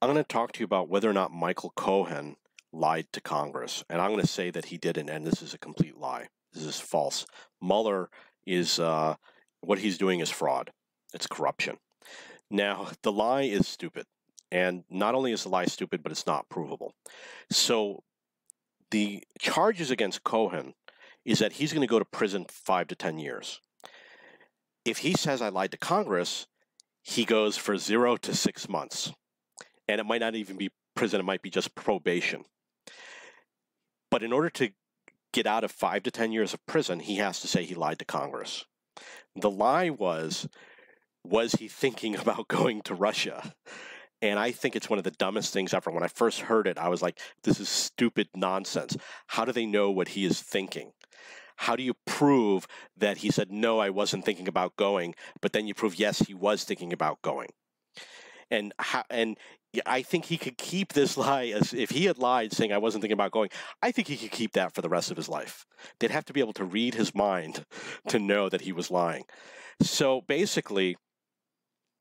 I'm going to talk to you about whether or not Michael Cohen lied to Congress. And I'm going to say that he didn't, and this is a complete lie. This is false. Mueller is, what he's doing is fraud. It's corruption. Now, the lie is stupid. And not only is the lie stupid, but it's not provable. So the charges against Cohen is that he's going to go to prison 5 to 10 years. If he says I lied to Congress, he goes for 0 to 6 months. And it might not even be prison, it might be just probation. But in order to get out of 5 to 10 years of prison, he has to say he lied to Congress. The lie was he thinking about going to Russia? And I think it's one of the dumbest things ever. When I first heard it, I was like, this is stupid nonsense. How do they know what he is thinking? How do you prove that he said, no, I wasn't thinking about going, but then you prove, yes, he was thinking about going? And I think he could keep this lie, as if he had lied saying I wasn't thinking about going, I think he could keep that for the rest of his life. They'd have to be able to read his mind to know that he was lying. So basically,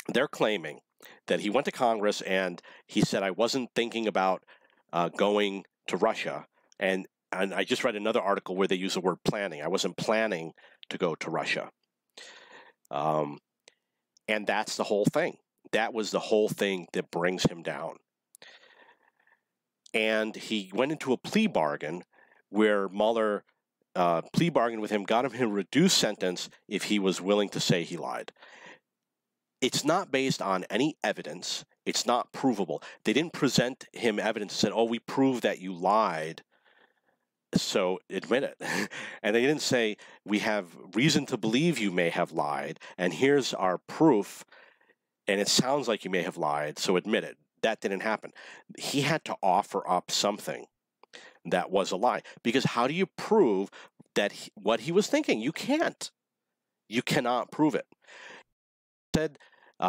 they're claiming that he went to Congress and he said, I wasn't thinking about going to Russia. And I just read another article where they use the word planning. I wasn't planning to go to Russia. And that's the whole thing. That was the whole thing that brings him down. And he went into a plea bargain where Mueller plea bargained with him, got him a reduced sentence if he was willing to say he lied. It's not based on any evidence. It's not provable. They didn't present him evidence and said, oh, we proved that you lied, so admit it. And they didn't say, we have reason to believe you may have lied, and here's our proof, and it sounds like you may have lied, so admit it. That didn't happen. He had to offer up something that was a lie. Because how do you prove that what he was thinking? You can't. You cannot prove it. Said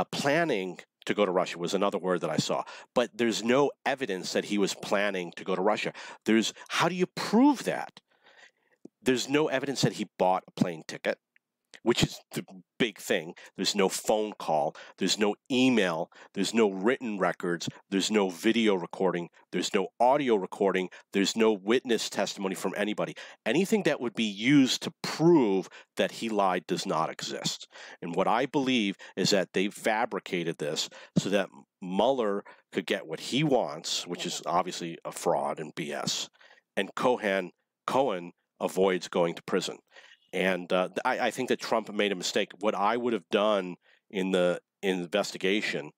planning to go to Russia was another word that I saw, but there's no evidence that he was planning to go to Russia. How do you prove that? There's no evidence that he bought a plane ticket, which is the big thing. There's no phone call. There's no email. There's no written records. There's no video recording. There's no audio recording. There's no witness testimony from anybody. Anything that would be used to prove that he lied does not exist. And what I believe is that they fabricated this so that Mueller could get what he wants, which is obviously a fraud and BS, and Cohen avoids going to prison. And I think that Trump made a mistake. What I would have done in the investigation,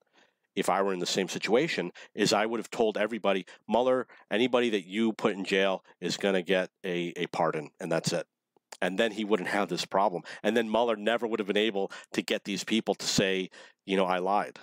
if I were in the same situation, is I would have told everybody, Mueller, anybody that you put in jail is going to get a pardon, and that's it. And then he wouldn't have this problem. And then Mueller never would have been able to get these people to say, I lied.